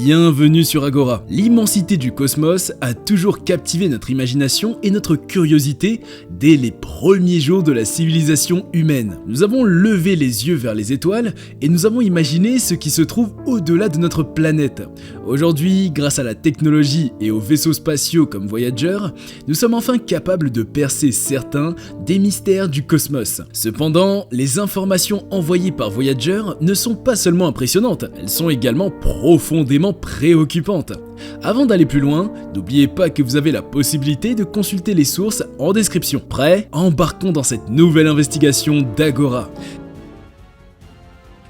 Bienvenue sur Agora. L'immensité du cosmos a toujours captivé notre imagination et notre curiosité dès les premiers jours de la civilisation humaine. Nous avons levé les yeux vers les étoiles et nous avons imaginé ce qui se trouve au-delà de notre planète. Aujourd'hui, grâce à la technologie et aux vaisseaux spatiaux comme Voyager, nous sommes enfin capables de percer certains des mystères du cosmos. Cependant, les informations envoyées par Voyager ne sont pas seulement impressionnantes, elles sont également profondément préoccupantes. Avant d'aller plus loin, n'oubliez pas que vous avez la possibilité de consulter les sources en description. Prêts? Embarquons dans cette nouvelle investigation d'Agora.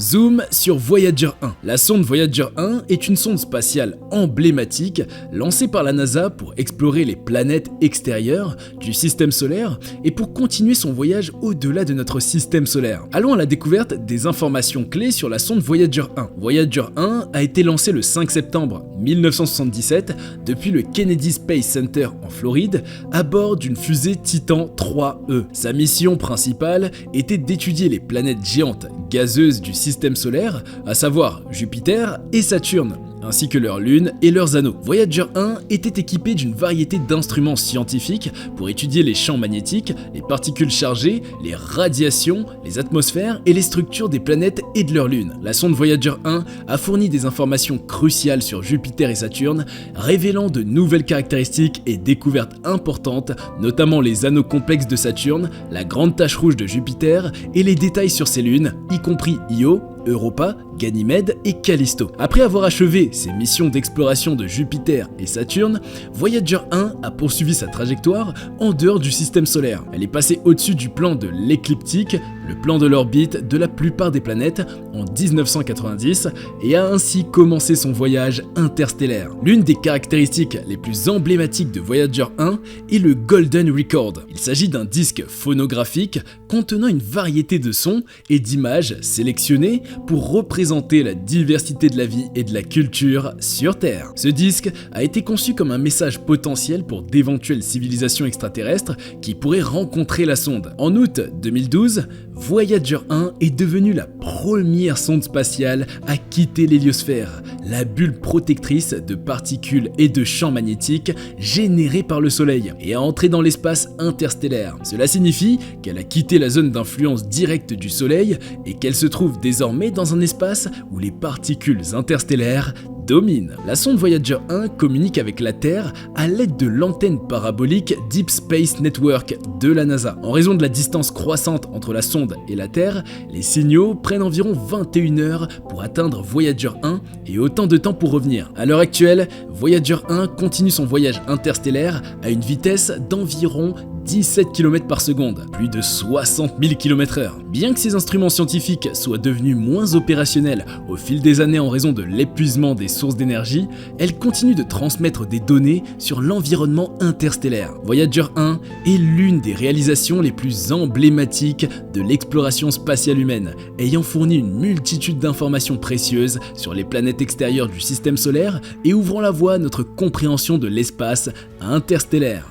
Zoom sur Voyager 1. La sonde Voyager 1 est une sonde spatiale emblématique lancée par la NASA pour explorer les planètes extérieures du système solaire et pour continuer son voyage au-delà de notre système solaire. Allons à la découverte des informations clés sur la sonde Voyager 1. Voyager 1 a été lancée le 5 septembre 1977 depuis le Kennedy Space Center en Floride à bord d'une fusée Titan 3E. Sa mission principale était d'étudier les planètes géantes gazeuses du système solaire, à savoir Jupiter et Saturne, ainsi que leurs lunes et leurs anneaux. Voyager 1 était équipé d'une variété d'instruments scientifiques pour étudier les champs magnétiques, les particules chargées, les radiations, les atmosphères et les structures des planètes et de leurs lunes. La sonde Voyager 1 a fourni des informations cruciales sur Jupiter et Saturne, révélant de nouvelles caractéristiques et découvertes importantes, notamment les anneaux complexes de Saturne, la grande tache rouge de Jupiter et les détails sur ses lunes, y compris Io, Europa, Ganymède et Callisto. Après avoir achevé ses missions d'exploration de Jupiter et Saturne, Voyager 1 a poursuivi sa trajectoire en dehors du système solaire. Elle est passée au-dessus du plan de l'écliptique, le plan de l'orbite de la plupart des planètes, en 1990 et a ainsi commencé son voyage interstellaire. L'une des caractéristiques les plus emblématiques de Voyager 1 est le Golden Record. Il s'agit d'un disque phonographique contenant une variété de sons et d'images sélectionnés pour représenter la diversité de la vie et de la culture sur Terre. Ce disque a été conçu comme un message potentiel pour d'éventuelles civilisations extraterrestres qui pourraient rencontrer la sonde. En août 2012, Voyager 1 est devenue la première sonde spatiale à quitter l'héliosphère, la bulle protectrice de particules et de champs magnétiques générés par le Soleil, et à entrer dans l'espace interstellaire. Cela signifie qu'elle a quitté la zone d'influence directe du Soleil et qu'elle se trouve désormais dans un espace où les particules interstellaires dominent. La sonde Voyager 1 communique avec la Terre à l'aide de l'antenne parabolique Deep Space Network de la NASA. En raison de la distance croissante entre la sonde et la Terre, les signaux prennent environ 21 heures pour atteindre Voyager 1 et autant de temps pour revenir. À l'heure actuelle, Voyager 1 continue son voyage interstellaire à une vitesse d'environ 17 km par seconde, plus de 60 000 km/h. Bien que ces instruments scientifiques soient devenus moins opérationnels au fil des années en raison de l'épuisement des sources d'énergie, elles continuent de transmettre des données sur l'environnement interstellaire. Voyager 1 est l'une des réalisations les plus emblématiques de l'exploration spatiale humaine, ayant fourni une multitude d'informations précieuses sur les planètes extérieures du système solaire et ouvrant la voie à notre compréhension de l'espace interstellaire.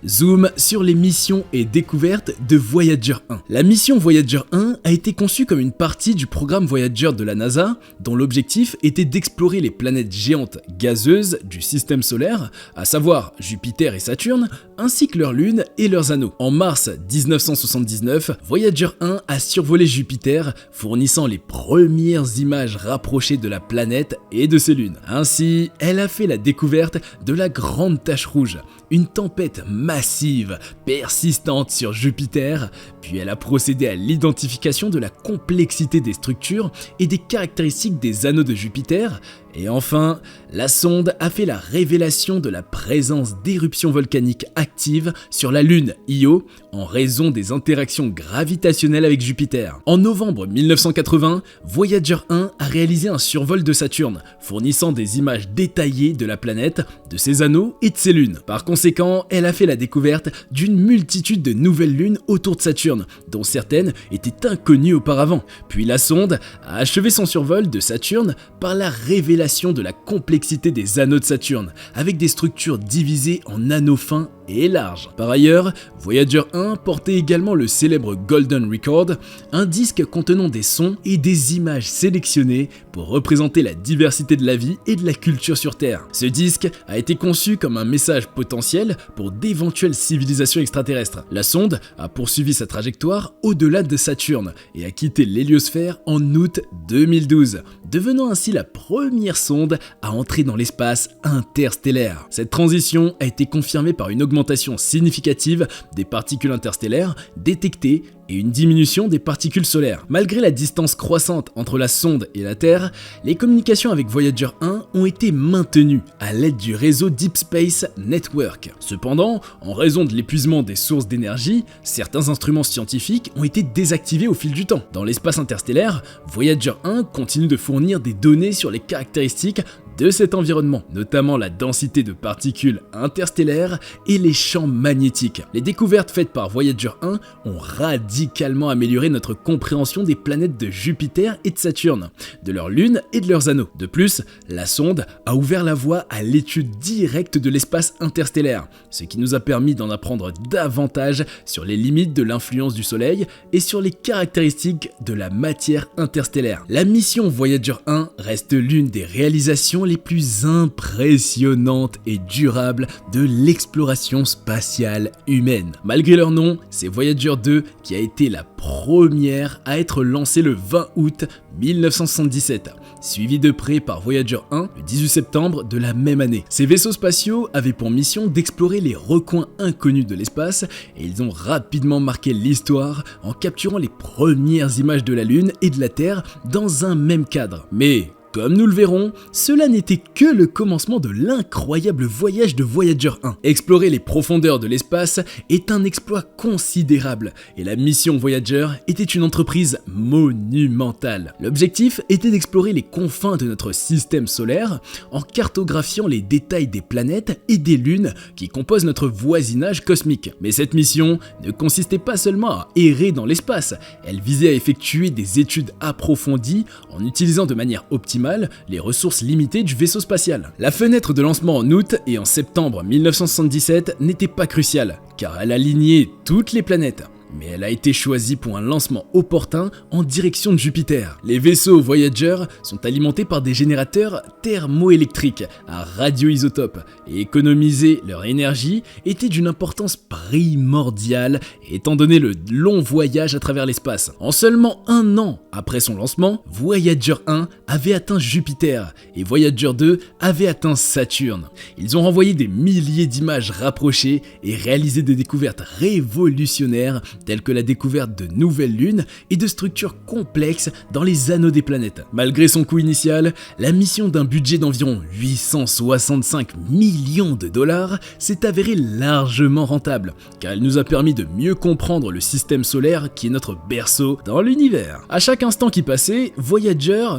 Zoom sur les missions et découvertes de Voyager 1. La mission Voyager 1 a été conçue comme une partie du programme Voyager de la NASA, dont l'objectif était d'explorer les planètes géantes gazeuses du système solaire, à savoir Jupiter et Saturne, ainsi que leurs lunes et leurs anneaux. En mars 1979, Voyager 1 a survolé Jupiter, fournissant les premières images rapprochées de la planète et de ses lunes. Ainsi, elle a fait la découverte de la grande tache rouge, une tempête massive, persistante sur Jupiter, puis elle a procédé à l'identification de la complexité des structures et des caractéristiques des anneaux de Jupiter, et enfin, la sonde a fait la révélation de la présence d'éruptions volcaniques actives sur la lune Io en raison des interactions gravitationnelles avec Jupiter. En novembre 1980, Voyager 1 a réalisé un survol de Saturne, fournissant des images détaillées de la planète, de ses anneaux et de ses lunes. Par conséquent, elle a fait la découverte d'une multitude de nouvelles lunes autour de Saturne, dont certaines étaient inconnues auparavant. Puis la sonde a achevé son survol de Saturne par la révélation de la complexité des anneaux de Saturne, avec des structures divisées en anneaux fins et large. Par ailleurs, Voyager 1 portait également le célèbre Golden Record, un disque contenant des sons et des images sélectionnées pour représenter la diversité de la vie et de la culture sur Terre. Ce disque a été conçu comme un message potentiel pour d'éventuelles civilisations extraterrestres. La sonde a poursuivi sa trajectoire au-delà de Saturne et a quitté l'héliosphère en août 2012, devenant ainsi la première sonde à entrer dans l'espace interstellaire. Cette transition a été confirmée par une augmentation significative des particules interstellaires détectées et une diminution des particules solaires. Malgré la distance croissante entre la sonde et la Terre, les communications avec Voyager 1 ont été maintenues à l'aide du réseau Deep Space Network. Cependant, en raison de l'épuisement des sources d'énergie, certains instruments scientifiques ont été désactivés au fil du temps. Dans l'espace interstellaire, Voyager 1 continue de fournir des données sur les caractéristiques de cet environnement, notamment la densité de particules interstellaires et les champs magnétiques. Les découvertes faites par Voyager 1 ont radicalement amélioré notre compréhension des planètes de Jupiter et de Saturne, de leurs lunes et de leurs anneaux. De plus, la sonde a ouvert la voie à l'étude directe de l'espace interstellaire, ce qui nous a permis d'en apprendre davantage sur les limites de l'influence du Soleil et sur les caractéristiques de la matière interstellaire. La mission Voyager 1 reste l'une des réalisations les plus impressionnantes et durables de l'exploration spatiale humaine. Malgré leur nom, c'est Voyager 2 qui a été la première à être lancée le 20 août 1977, suivi de près par Voyager 1 le 18 septembre de la même année. Ces vaisseaux spatiaux avaient pour mission d'explorer les recoins inconnus de l'espace et ils ont rapidement marqué l'histoire en capturant les premières images de la Lune et de la Terre dans un même cadre. Mais comme nous le verrons, cela n'était que le commencement de l'incroyable voyage de Voyager 1. Explorer les profondeurs de l'espace est un exploit considérable et la mission Voyager était une entreprise monumentale. L'objectif était d'explorer les confins de notre système solaire en cartographiant les détails des planètes et des lunes qui composent notre voisinage cosmique. Mais cette mission ne consistait pas seulement à errer dans l'espace, elle visait à effectuer des études approfondies en utilisant de manière optimale les ressources limitées du vaisseau spatial. La fenêtre de lancement en août et en septembre 1977 n'était pas cruciale, car elle alignait toutes les planètes. Mais elle a été choisie pour un lancement opportun en direction de Jupiter. Les vaisseaux Voyager sont alimentés par des générateurs thermoélectriques à radioisotopes et économiser leur énergie était d'une importance primordiale étant donné le long voyage à travers l'espace. En seulement un an après son lancement, Voyager 1 avait atteint Jupiter et Voyager 2 avait atteint Saturne. Ils ont renvoyé des milliers d'images rapprochées et réalisé des découvertes révolutionnaires telles que la découverte de nouvelles lunes et de structures complexes dans les anneaux des planètes. Malgré son coût initial, la mission d'un budget d'environ 865 millions de dollars s'est avérée largement rentable, car elle nous a permis de mieux comprendre le système solaire qui est notre berceau dans l'univers. À chaque instant qui passait, Voyager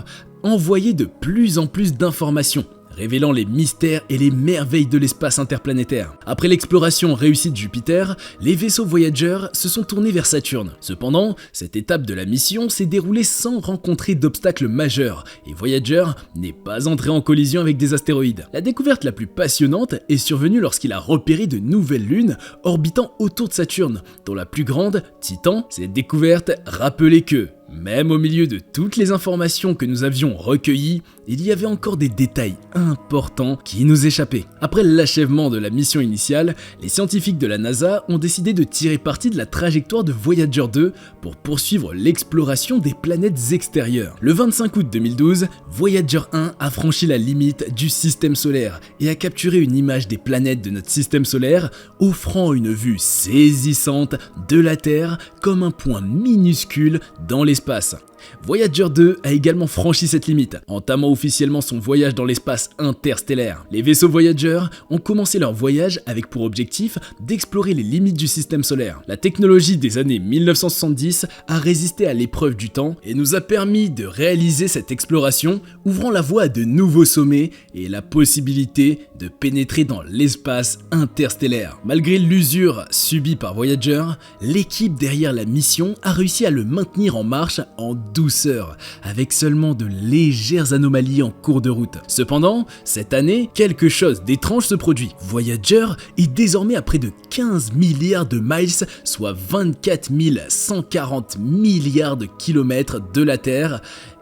envoyait de plus en plus d'informations, révélant les mystères et les merveilles de l'espace interplanétaire. Après l'exploration réussie de Jupiter, les vaisseaux Voyager se sont tournés vers Saturne. Cependant, cette étape de la mission s'est déroulée sans rencontrer d'obstacles majeurs, et Voyager n'est pas entré en collision avec des astéroïdes. La découverte la plus passionnante est survenue lorsqu'il a repéré de nouvelles lunes orbitant autour de Saturne, dont la plus grande, Titan. Cette découverte rappelait que, même au milieu de toutes les informations que nous avions recueillies, il y avait encore des détails importants qui nous échappaient. Après l'achèvement de la mission initiale, les scientifiques de la NASA ont décidé de tirer parti de la trajectoire de Voyager 2 pour poursuivre l'exploration des planètes extérieures. Le 25 août 2012, Voyager 1 a franchi la limite du système solaire et a capturé une image des planètes de notre système solaire, offrant une vue saisissante de la Terre comme un point minuscule dans l'espace. Voyager 2 a également franchi cette limite, entamant officiellement son voyage dans l'espace interstellaire. Les vaisseaux Voyager ont commencé leur voyage avec pour objectif d'explorer les limites du système solaire. La technologie des années 1970 a résisté à l'épreuve du temps et nous a permis de réaliser cette exploration, ouvrant la voie à de nouveaux sommets et la possibilité de pénétrer dans l'espace interstellaire. Malgré l'usure subie par Voyager, l'équipe derrière la mission a réussi à le maintenir en marche en douceur, avec seulement de légères anomalies en cours de route. Cependant, cette année, quelque chose d'étrange se produit. Voyager est désormais à près de 15 milliards de miles, soit 24 140 milliards de kilomètres de la Terre,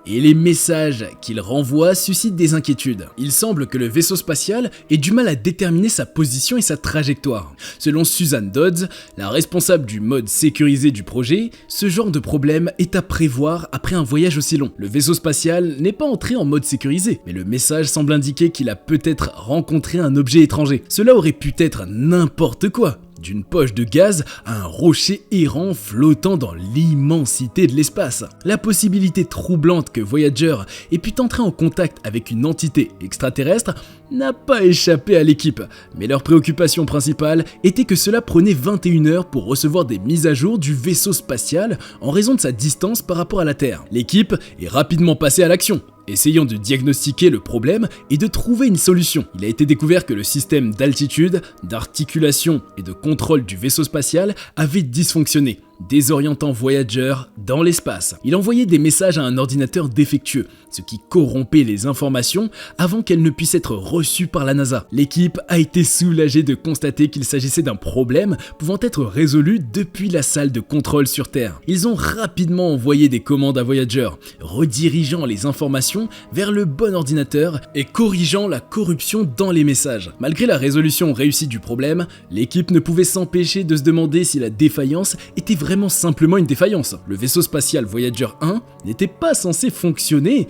et les messages qu'il renvoie suscitent des inquiétudes. Il semble que le vaisseau spatial ait du mal à déterminer sa position et sa trajectoire. Selon Suzanne Dodds, la responsable du mode sécurisé du projet, ce genre de problème est à prévoir après un voyage aussi long. Le vaisseau spatial n'est pas entré en mode sécurisé, mais le message semble indiquer qu'il a peut-être rencontré un objet étranger. Cela aurait pu être n'importe quoi. D'une poche de gaz à un rocher errant flottant dans l'immensité de l'espace. La possibilité troublante que Voyager ait pu entrer en contact avec une entité extraterrestre n'a pas échappé à l'équipe, mais leur préoccupation principale était que cela prenait 21 heures pour recevoir des mises à jour du vaisseau spatial en raison de sa distance par rapport à la Terre. L'équipe est rapidement passée à l'action, essayant de diagnostiquer le problème et de trouver une solution. Il a été découvert que le système d'altitude, d'articulation et de contrôle du vaisseau spatial avait dysfonctionné, désorientant Voyager dans l'espace. Il envoyait des messages à un ordinateur défectueux, ce qui corrompait les informations avant qu'elles ne puissent être reçues par la NASA. L'équipe a été soulagée de constater qu'il s'agissait d'un problème pouvant être résolu depuis la salle de contrôle sur Terre. Ils ont rapidement envoyé des commandes à Voyager, redirigeant les informations vers le bon ordinateur et corrigeant la corruption dans les messages. Malgré la résolution réussie du problème, l'équipe ne pouvait s'empêcher de se demander si la défaillance était vraiment simplement une défaillance. Le vaisseau spatial Voyager 1 n'était pas censé fonctionner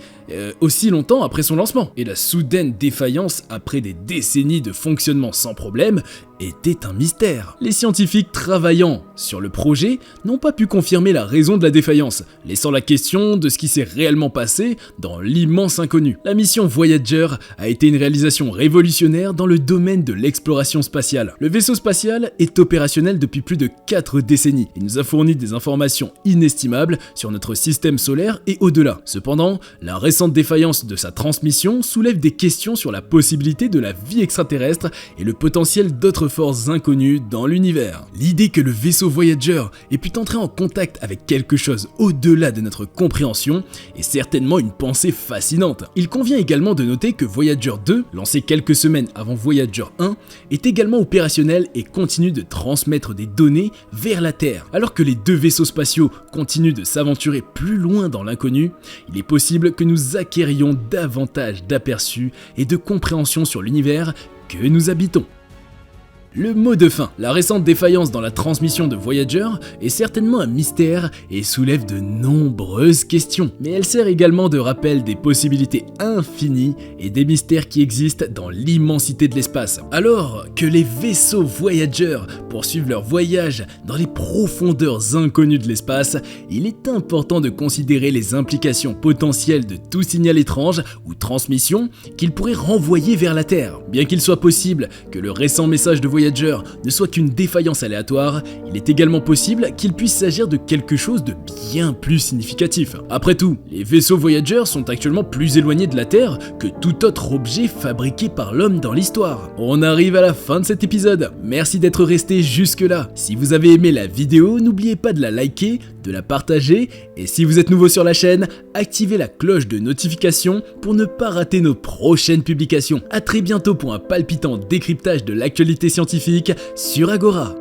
aussi longtemps après son lancement, et la soudaine défaillance après des décennies de fonctionnement sans problème était un mystère. Les scientifiques travaillant sur le projet n'ont pas pu confirmer la raison de la défaillance, laissant la question de ce qui s'est réellement passé dans l'immense inconnu. La mission Voyager a été une réalisation révolutionnaire dans le domaine de l'exploration spatiale. Le vaisseau spatial est opérationnel depuis plus de 4 décennies et nous a fourni des informations inestimables sur notre système solaire et au-delà. Cependant, la récente défaillance de sa transmission soulève des questions sur la possibilité de la vie extraterrestre et le potentiel d'autres forces inconnues dans l'univers. L'idée que le vaisseau Voyager ait pu entrer en contact avec quelque chose au-delà de notre compréhension est certainement une pensée fascinante. Il convient également de noter que Voyager 2, lancé quelques semaines avant Voyager 1, est également opérationnel et continue de transmettre des données vers la Terre. Alors que les deux vaisseaux spatiaux continuent de s'aventurer plus loin dans l'inconnu, il est possible que nous acquérions davantage d'aperçus et de compréhension sur l'univers que nous habitons. Le mot de fin, la récente défaillance dans la transmission de Voyager est certainement un mystère et soulève de nombreuses questions, mais elle sert également de rappel des possibilités infinies et des mystères qui existent dans l'immensité de l'espace. Alors que les vaisseaux Voyager poursuivent leur voyage dans les profondeurs inconnues de l'espace, il est important de considérer les implications potentielles de tout signal étrange ou transmission qu'ils pourraient renvoyer vers la Terre. Bien qu'il soit possible que le récent message de Voyager ne soit qu'une défaillance aléatoire, il est également possible qu'il puisse s'agir de quelque chose de bien plus significatif. Après tout, les vaisseaux Voyager sont actuellement plus éloignés de la Terre que tout autre objet fabriqué par l'homme dans l'histoire. On arrive à la fin de cet épisode. Merci d'être resté jusque là. Si vous avez aimé la vidéo, n'oubliez pas de la liker, de la partager, et si vous êtes nouveau sur la chaîne, activez la cloche de notification pour ne pas rater nos prochaines publications. A très bientôt pour un palpitant décryptage de l'actualité scientifique sur Agora.